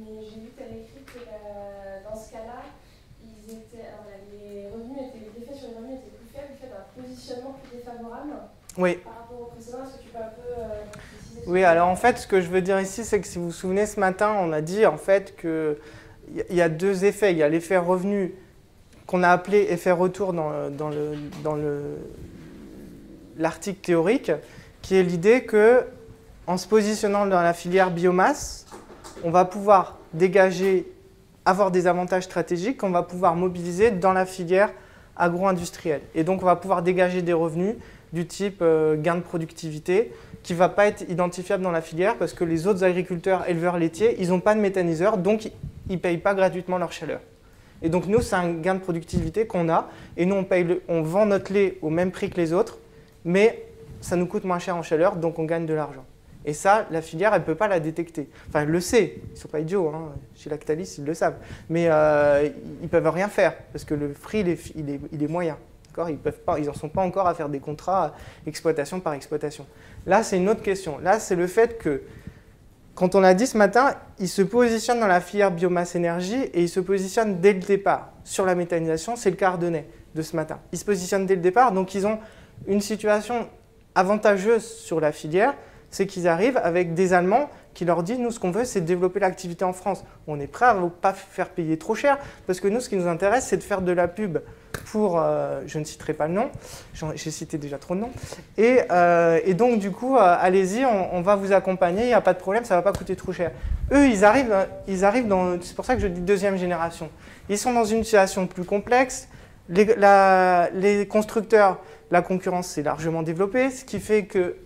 mais j'ai vu que tu avais écrit que dans ce cas-là, l'effet sur les revenus était plus faible du fait d'un positionnement plus défavorable.
Oui.
Par rapport au précédent, est-ce que tu peux un peu préciser?
Oui, alors en fait, ce que je veux dire ici, c'est que si vous vous souvenez, ce matin, on a dit en fait qu'il y a deux effets. Il y a l'effet revenu qu'on a appelé effet retour dans l'article théorique, qui est l'idée que en se positionnant dans la filière biomasse, on va pouvoir avoir des avantages stratégiques qu'on va pouvoir mobiliser dans la filière agro-industrielle. Et donc, on va pouvoir dégager des revenus du type gain de productivité qui ne va pas être identifiable dans la filière parce que les autres agriculteurs, éleveurs laitiers, ils n'ont pas de méthaniseur, donc ils ne payent pas gratuitement leur chaleur. Et donc, nous, c'est un gain de productivité qu'on a. Et nous, on vend notre lait au même prix que les autres, mais ça nous coûte moins cher en chaleur, donc on gagne de l'argent. Et ça, la filière, elle ne peut pas la détecter. Enfin, elle le sait, ils ne sont pas idiots, hein. Chez Lactalis, ils le savent. Mais ils ne peuvent rien faire, parce que le prix, il est moyen. Ils n'en sont pas encore à faire des contrats exploitation par exploitation. Là, c'est une autre question. Là, c'est le fait que, quand on l'a dit ce matin, ils se positionnent dans la filière biomasse-énergie et ils se positionnent dès le départ. Sur la méthanisation, c'est le cas ardennais de ce matin. Ils se positionnent dès le départ, donc ils ont une situation avantageuse sur la filière, c'est qu'ils arrivent avec des Allemands qui leur disent, nous, ce qu'on veut, c'est développer l'activité en France. On est prêt à ne pas faire payer trop cher, parce que nous, ce qui nous intéresse, c'est de faire de la pub pour, je ne citerai pas le nom, j'ai cité déjà trop de noms, et donc, du coup, allez-y, on va vous accompagner, il n'y a pas de problème, ça ne va pas coûter trop cher. Eux, ils arrivent dans, c'est pour ça que je dis deuxième génération. Ils sont dans une situation plus complexe, les constructeurs, la concurrence s'est largement développée, ce qui fait que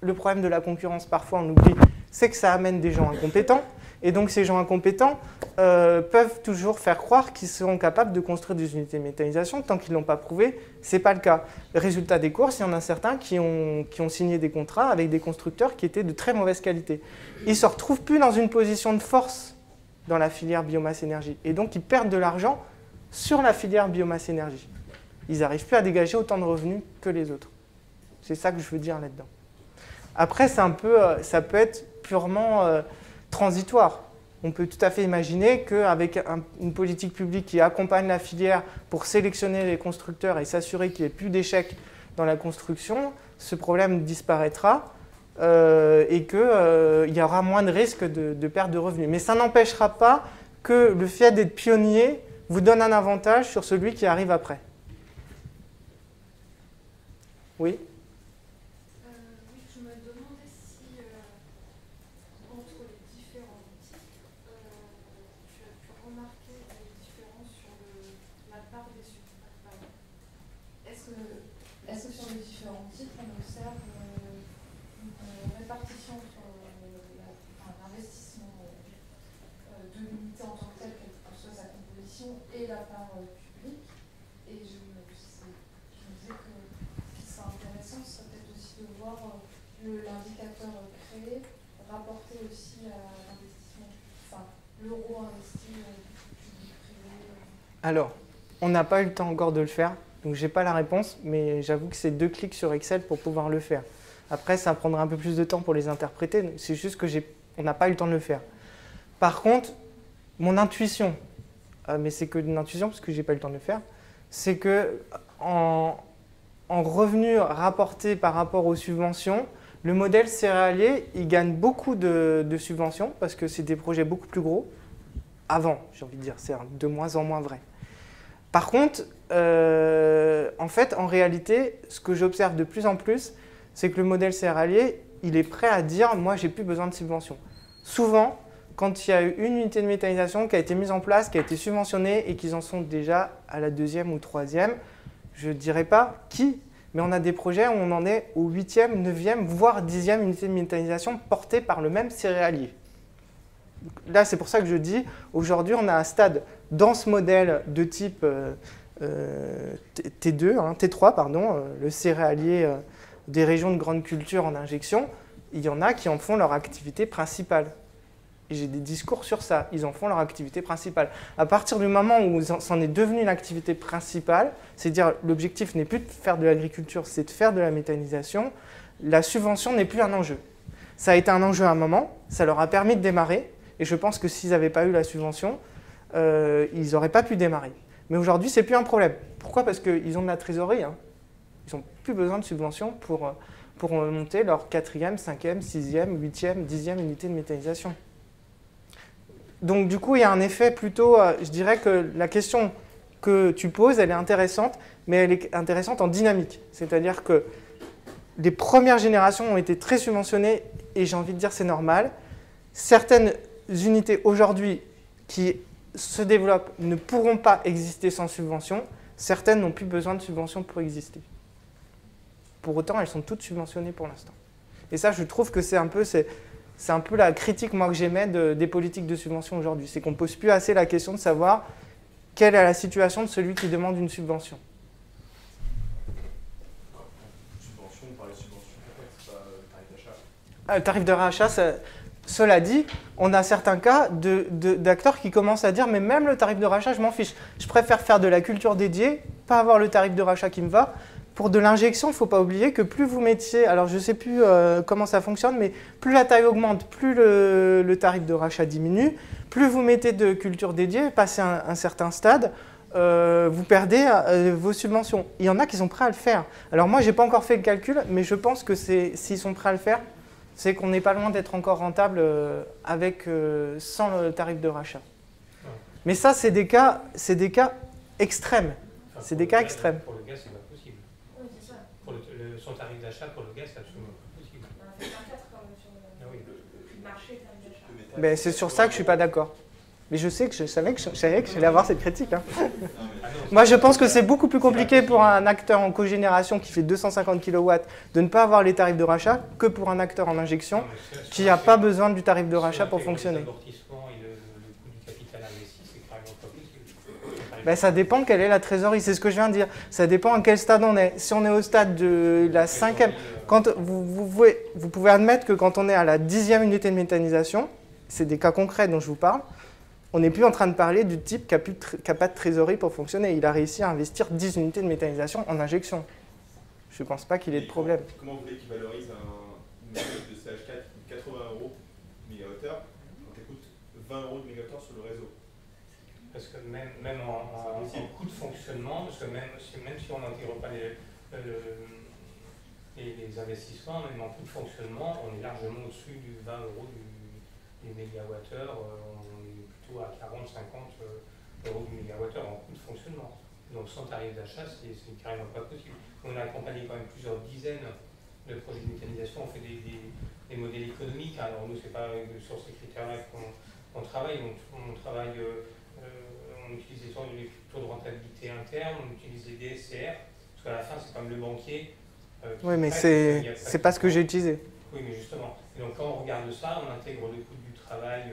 le problème de la concurrence, parfois on oublie, c'est que ça amène des gens incompétents. Et donc ces gens incompétents peuvent toujours faire croire qu'ils seront capables de construire des unités de méthanisation. Tant qu'ils ne l'ont pas prouvé, ce n'est pas le cas. Résultat des courses, il y en a certains qui ont signé des contrats avec des constructeurs qui étaient de très mauvaise qualité. Ils ne se retrouvent plus dans une position de force dans la filière biomasse-énergie. Et donc ils perdent de l'argent sur la filière biomasse-énergie. Ils n'arrivent plus à dégager autant de revenus que les autres. C'est ça que je veux dire là-dedans. Après, ça peut être purement transitoire. On peut tout à fait imaginer qu'avec une politique publique qui accompagne la filière pour sélectionner les constructeurs et s'assurer qu'il n'y ait plus d'échecs dans la construction, ce problème disparaîtra et qu'il y aura moins de risques de perte de revenus. Mais ça n'empêchera pas que le fait d'être pionnier vous donne un avantage sur celui qui arrive après. Oui ?
Je me demandais si, entre les différents types, tu as pu remarquer des différences sur la part des subventions.
Est-ce que sur les différents types, on observe une répartition sur l'investissement de l'unité en tant que telle, quelle que soit sa composition, et la part publique? Et je me disais que ce qui serait intéressant, ce serait peut-être aussi de voir l'indicateur créé rapporté aussi à l'investissement, enfin l'euro investi public-privé.
Alors, on n'a pas eu le temps encore de le faire, donc je n'ai pas la réponse, mais j'avoue que c'est 2 clics sur Excel pour pouvoir le faire. Après, ça prendra un peu plus de temps pour les interpréter, c'est juste qu'on n'a pas eu le temps de le faire. Par contre, mon intuition, mais c'est que une intuition parce que je n'ai pas eu le temps de le faire, c'est que en revenus rapportés par rapport aux subventions, le modèle céréalier, il gagne beaucoup de subventions parce que c'est des projets beaucoup plus gros. Avant, j'ai envie de dire, c'est de moins en moins vrai. Par contre, en fait, en réalité, ce que j'observe de plus en plus, c'est que le modèle céréalier, il est prêt à dire « moi, j'ai plus besoin de subventions ». Souvent, quand il y a eu une unité de méthanisation qui a été mise en place, qui a été subventionnée et qu'ils en sont déjà à la 2e ou 3e, je ne dirais pas qui, mais on a des projets où on en est au 8e, 9e, voire 10e unité de méthanisation portée par le même céréalier. Là, c'est pour ça que je dis, aujourd'hui, on a un stade dans ce modèle de type T3, pardon, le céréalier des régions de grande culture en injection, il y en a qui en font leur activité principale. Et j'ai des discours sur ça, ils en font leur activité principale. À partir du moment où c'en est devenu l'activité principale, c'est-à-dire l'objectif n'est plus de faire de l'agriculture, c'est de faire de la méthanisation, la subvention n'est plus un enjeu. Ça a été un enjeu à un moment, ça leur a permis de démarrer, et je pense que s'ils n'avaient pas eu la subvention, ils n'auraient pas pu démarrer. Mais aujourd'hui, ce n'est plus un problème. Pourquoi? Parce qu'ils ont de la trésorerie. Hein. Ils n'ont plus besoin de subventions pour monter leur 4e, 5e, 6e, 8e, 10e unité de méthanisation. Donc du coup, il y a un effet plutôt, je dirais que la question que tu poses, elle est intéressante, mais elle est intéressante en dynamique. C'est-à-dire que les premières générations ont été très subventionnées, et j'ai envie de dire c'est normal. Certaines unités aujourd'hui qui se développent ne pourront pas exister sans subvention. Certaines n'ont plus besoin de subvention pour exister. Pour autant, elles sont toutes subventionnées pour l'instant. Et ça, je trouve que c'est un peu la critique moi, que j'émets des politiques de subvention aujourd'hui. C'est qu'on ne pose plus assez la question de savoir quelle est la situation de celui qui demande une subvention.
Subvention, on parlait de subvention, c'est pas le tarif d'achat.
Le tarif de rachat, cela dit, on a certains cas d'acteurs qui commencent à dire « mais même le tarif de rachat, je m'en fiche. Je préfère faire de la culture dédiée, pas avoir le tarif de rachat qui me va. » Pour de l'injection, il ne faut pas oublier que plus vous mettiez, alors je ne sais plus comment ça fonctionne, mais plus la taille augmente, plus le tarif de rachat diminue, plus vous mettez de culture dédiée, passez un certain stade, vous perdez vos subventions. Il y en a qui sont prêts à le faire. Alors moi, je n'ai pas encore fait le calcul, mais je pense que s'ils sont prêts à le faire, c'est qu'on n'est pas loin d'être encore rentable sans le tarif de rachat. Mais ça, c'est des cas extrêmes.
Enfin,
c'est des cas extrêmes.
Pour le gaz, c'est pas possible.
Oui, c'est ça.
Pour son tarif d'achat pour le gaz, c'est absolument pas possible.
On a fait 24 quand même sur
Ah oui.
le prix de marché et tarif d'achat.
Ben, c'est sur ça que je ne suis pas d'accord. Mais je sais que je savais que j'allais avoir cette critique. Hein. Moi, je pense que c'est beaucoup plus compliqué pour un acteur en cogénération qui fait 250 kW de ne pas avoir les tarifs de rachat que pour un acteur en injection qui n'a pas besoin du tarif de rachat pour fonctionner.
L'amortissement et le coût du capital investi, c'est carrément pas possible.
Ben, ça dépend quelle est la trésorerie, c'est ce que je viens de dire. Ça dépend à quel stade on est. Si on est au stade de la 5e, quand vous pouvez admettre que quand on est à la 10e unité de méthanisation, c'est des cas concrets dont je vous parle, on n'est plus en train de parler du type qui n'a pas de trésorerie pour fonctionner. Il a réussi à investir 10 unités de méthanisation en injection. Je ne pense pas qu'il ait de problème.
Comment vous voulez qu'il valorise une modèle de CH4 qui coûte 80 € MWh quand elle coûte 20 € de MWh sur le réseau?
Parce que même en coût de fonctionnement, parce que même si on n'intègre pas les investissements, même en coût de fonctionnement, on est largement au-dessus du 20 € du mégawattheure. On est plutôt à 40-50 € du mégawattheure en coût de fonctionnement. Donc sans tarif d'achat, c'est carrément pas possible. On a accompagné quand même plusieurs dizaines de projets de méthanisation. On fait des modèles économiques. Alors nous, c'est pas sur ces critères-là qu'on travaille. On travaille, on utilise les taux de rentabilité interne, on utilise les DSCR, parce qu'à la fin, c'est comme le banquier.
Oui, mais c'est pas ce que j'ai utilisé.
Oui, mais justement. Et donc quand on regarde ça, on intègre le coût du travail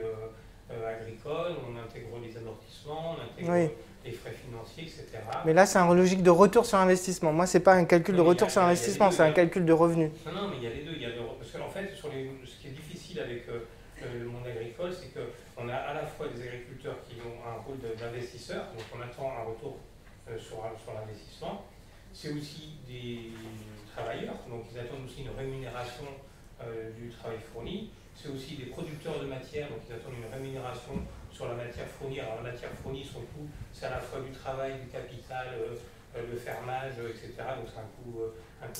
agricole, on intègre les amortissements, on intègre les frais financiers, etc.
Mais là, c'est une logique de retour sur investissement. Moi, ce n'est pas un calcul de retour sur investissement, c'est un calcul de revenu.
Non, mais il y a les deux. Parce qu'en fait, ce qui est difficile avec le monde agricole, c'est qu'on a à la fois des agriculteurs qui ont un rôle d'investisseurs, donc on attend un retour sur l'investissement. C'est aussi des travailleurs, donc ils attendent aussi une rémunération du travail fourni. C'est aussi des producteurs de matière, donc ils attendent une rémunération sur la matière fournie. Alors la matière fournie, son coût, c'est à la fois du travail, du capital, le fermage, etc. Donc c'est un coût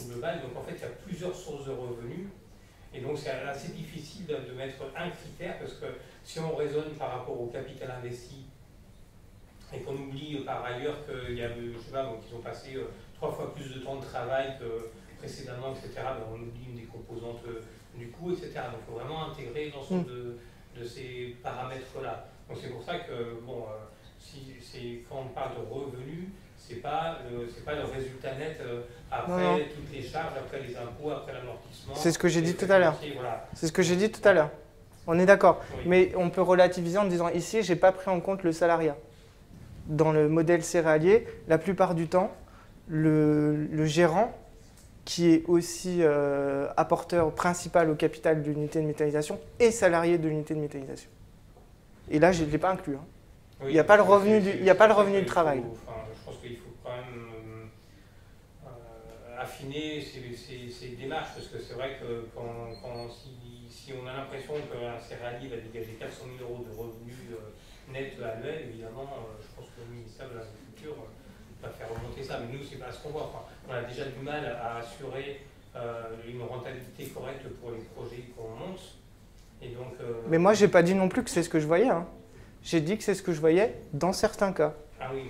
global. Donc en fait, il y a plusieurs sources de revenus. Et donc c'est assez difficile de mettre un critère, parce que si on raisonne par rapport au capital investi, et qu'on oublie par ailleurs qu'il y a, je sais pas, qu'ils ont passé 3 fois plus de temps de travail que précédemment, etc., ben on oublie une des composantes du coût, etc. Donc il faut vraiment intégrer l'ensemble de ces paramètres-là. Donc c'est pour ça que, bon, quand on parle de revenus, c'est pas le résultat net après toutes les charges, après les impôts, après l'amortissement.
C'est ce que j'ai dit tout à l'heure.
Voilà.
C'est ce que j'ai dit tout à l'heure. On est d'accord.
Oui.
Mais on peut relativiser en disant ici, je n'ai pas pris en compte le salariat. Dans le modèle céréalier, la plupart du temps, le gérant, qui est aussi apporteur principal au capital de l'unité de méthanisation, est salarié de l'unité de méthanisation. Et là, je ne l'ai pas inclus. Hein.
Oui,
il n'y a pas le revenu du travail.
Je pense qu'il faut quand même affiner ces démarches, parce que c'est vrai que si on a l'impression qu'un céréalier va dégager 400 000 € de revenus nets annuels, évidemment, je pense que le ministère de l'Agriculture va faire remonter ça. Mais nous, c'est pas ce qu'on voit. Enfin, on a déjà du mal à assurer une rentabilité correcte pour les projets qu'on monte. Et donc,
mais moi, je n'ai pas dit non plus que c'est ce que je voyais. Hein. J'ai dit que c'est ce que je voyais dans certains cas.
Ah oui,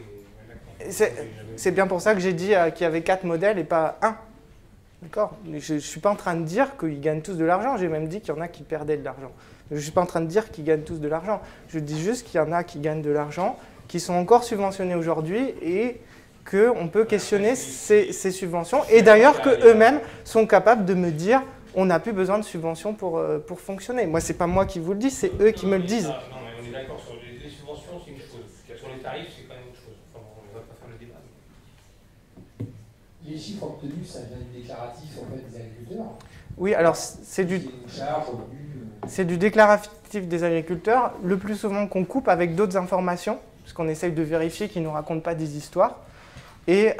mais
c'est bien pour ça que j'ai dit qu'il y avait 4 modèles et pas 1. D'accord ? Je ne suis pas en train de dire qu'ils gagnent tous de l'argent. J'ai même dit qu'il y en a qui perdaient de l'argent. Je ne suis pas en train de dire qu'ils gagnent tous de l'argent. Je dis juste qu'il y en a qui gagnent de l'argent, qui sont encore subventionnés aujourd'hui et qu'on peut questionner ces subventions. Et d'ailleurs qu'eux-mêmes sont capables de me dire on n'a plus besoin de subventions pour fonctionner. Moi, ce n'est pas moi qui vous le dis, c'est eux qui me le disent.
Non, mais on est d'accord, sur les subventions, c'est une chose. Sur les tarifs, c'est quand même autre chose. Enfin, on ne va pas faire le débat.
Les chiffres obtenus, ça vient du déclaratif en fait, des agriculteurs.
Oui, alors c'est du déclaratif des agriculteurs, le plus souvent qu'on coupe avec d'autres informations, parce qu'on essaye de vérifier qu'ils ne nous racontent pas des histoires. Et,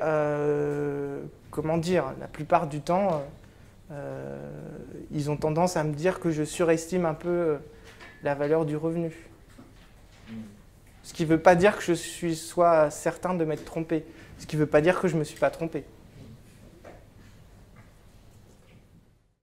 comment dire, la plupart du temps, ils ont tendance à me dire que je surestime un peu la valeur du revenu. Ce qui ne veut pas dire que je sois certain de m'être trompé. Ce qui ne veut pas dire que je ne me suis pas trompé.